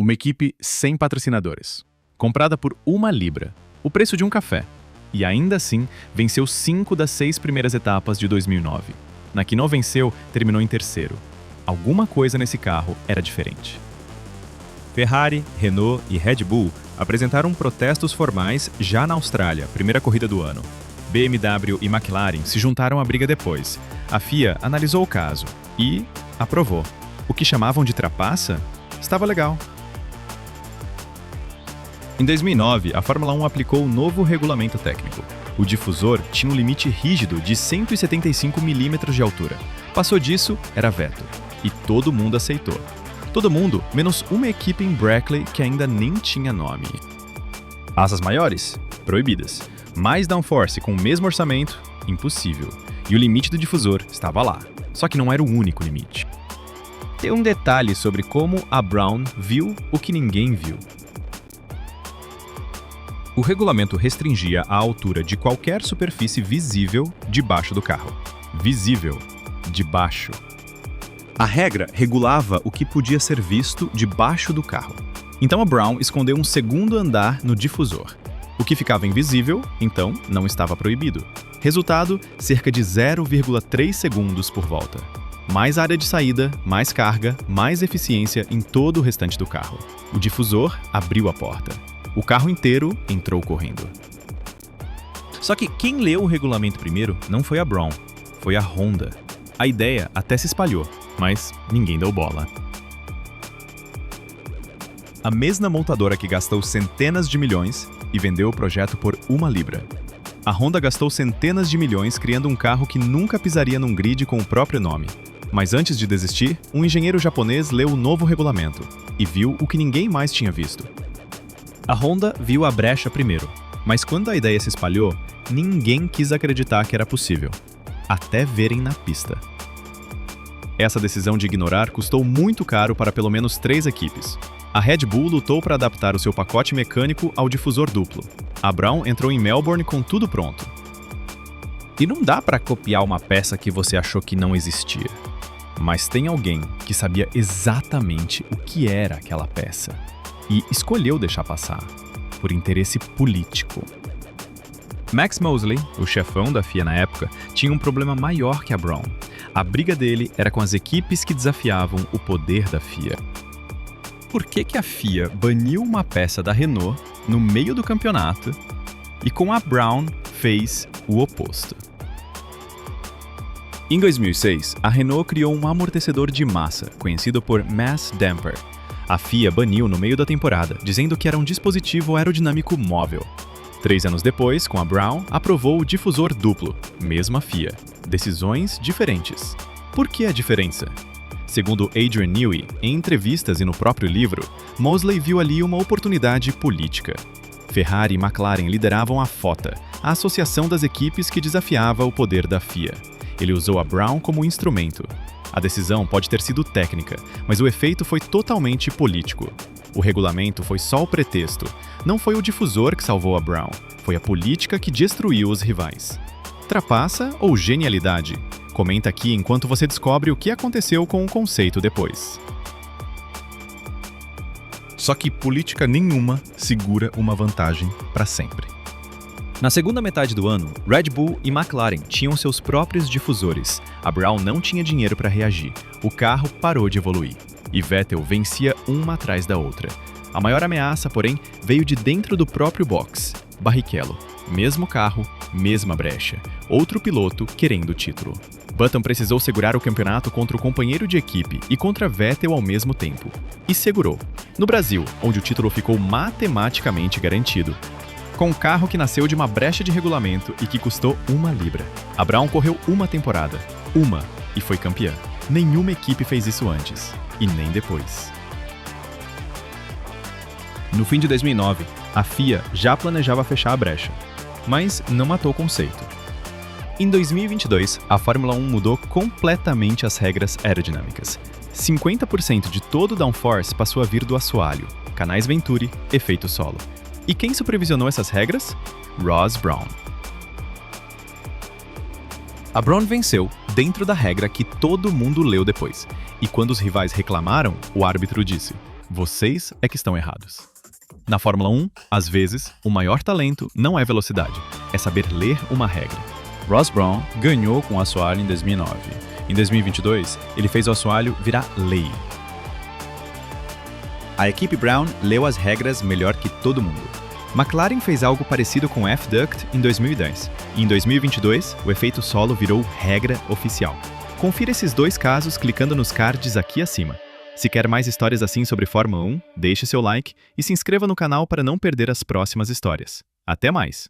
Uma equipe sem patrocinadores, comprada por 1 libra, o preço de um café, e ainda assim venceu 5 das 6 primeiras etapas de 2009. Na que não venceu, terminou em terceiro. Alguma coisa nesse carro era diferente. Ferrari, Renault e Red Bull apresentaram protestos formais já na Austrália, primeira corrida do ano. BMW e McLaren se juntaram à briga depois. A FIA analisou o caso e aprovou. O que chamavam de trapaça estava legal. Em 2009, a Fórmula 1 aplicou um novo regulamento técnico. O difusor tinha um limite rígido de 175 milímetros de altura. Passou disso, era veto. E todo mundo aceitou. Todo mundo, menos uma equipe em Brackley que ainda nem tinha nome. Asas maiores? Proibidas. Mais downforce com o mesmo orçamento? Impossível. E o limite do difusor estava lá. Só que não era o único limite. Tem um detalhe sobre como a Brown viu o que ninguém viu. O regulamento restringia a altura de qualquer superfície visível debaixo do carro. Visível, debaixo. A regra regulava o que podia ser visto debaixo do carro. Então a Brown escondeu um segundo andar no difusor. O que ficava invisível, então, não estava proibido. Resultado, cerca de 0,3 segundos por volta. Mais área de saída, mais carga, mais eficiência em todo o restante do carro. O difusor abriu a porta. O carro inteiro entrou correndo. Só que quem leu o regulamento primeiro não foi a Brown, foi a Honda. A ideia até se espalhou, mas ninguém deu bola. A mesma montadora que gastou centenas de milhões e vendeu o projeto por 1 libra. A Honda gastou centenas de milhões criando um carro que nunca pisaria num grid com o próprio nome. Mas antes de desistir, um engenheiro japonês leu o novo regulamento e viu o que ninguém mais tinha visto. A Honda viu a brecha primeiro, mas quando a ideia se espalhou, ninguém quis acreditar que era possível, até verem na pista. Essa decisão de ignorar custou muito caro para pelo menos 3 equipes. A Red Bull lutou para adaptar o seu pacote mecânico ao difusor duplo. A Brown entrou em Melbourne com tudo pronto. E não dá para copiar uma peça que você achou que não existia. Mas tem alguém que sabia exatamente o que era aquela peça. E escolheu deixar passar, por interesse político. Max Mosley, o chefão da FIA na época, tinha um problema maior que a Brown. A briga dele era com as equipes que desafiavam o poder da FIA. Por que a FIA baniu uma peça da Renault no meio do campeonato e com a Brown fez o oposto? Em 2006, a Renault criou um amortecedor de massa, conhecido por Mass Damper. A FIA baniu no meio da temporada, dizendo que era um dispositivo aerodinâmico móvel. 3 anos depois, com a Brown, aprovou o difusor duplo, mesma FIA. Decisões diferentes. Por que a diferença? Segundo Adrian Newey, em entrevistas e no próprio livro, Mosley viu ali uma oportunidade política. Ferrari e McLaren lideravam a FOTA, a associação das equipes que desafiava o poder da FIA. Ele usou a Brown como instrumento. A decisão pode ter sido técnica, mas o efeito foi totalmente político. O regulamento foi só o pretexto. Não foi o difusor que salvou a Brown, foi a política que destruiu os rivais. Trapaça ou genialidade? Comenta aqui enquanto você descobre o que aconteceu com o conceito depois. Só que política nenhuma segura uma vantagem para sempre. Na segunda metade do ano, Red Bull e McLaren tinham seus próprios difusores. A Brown não tinha dinheiro para reagir. O carro parou de evoluir. E Vettel vencia uma atrás da outra. A maior ameaça, porém, veio de dentro do próprio box. Barrichello. Mesmo carro, mesma brecha. Outro piloto querendo o título. Button precisou segurar o campeonato contra o companheiro de equipe e contra Vettel ao mesmo tempo. E segurou. No Brasil, onde o título ficou matematicamente garantido. Com um carro que nasceu de uma brecha de regulamento e que custou 1 libra. A Brown correu uma temporada. E foi campeã. Nenhuma equipe fez isso antes. E nem depois. No fim de 2009, a FIA já planejava fechar a brecha. Mas não matou o conceito. Em 2022, a Fórmula 1 mudou completamente as regras aerodinâmicas. 50% de todo o downforce passou a vir do assoalho, canais Venturi, efeito solo. E quem supervisionou essas regras? Ross Brawn. A Brown venceu dentro da regra que todo mundo leu depois. E quando os rivais reclamaram, o árbitro disse: Vocês é que estão errados. Na Fórmula 1, às vezes, o maior talento não é velocidade, é saber ler uma regra. Ross Brawn ganhou com o assoalho em 2009. Em 2022, ele fez o assoalho virar lei. A equipe Brown leu as regras melhor que todo mundo. McLaren fez algo parecido com o F-Duct em 2010. E em 2022, o efeito solo virou regra oficial. Confira esses dois casos clicando nos cards aqui acima. Se quer mais histórias assim sobre Fórmula 1, deixe seu like e se inscreva no canal para não perder as próximas histórias. Até mais!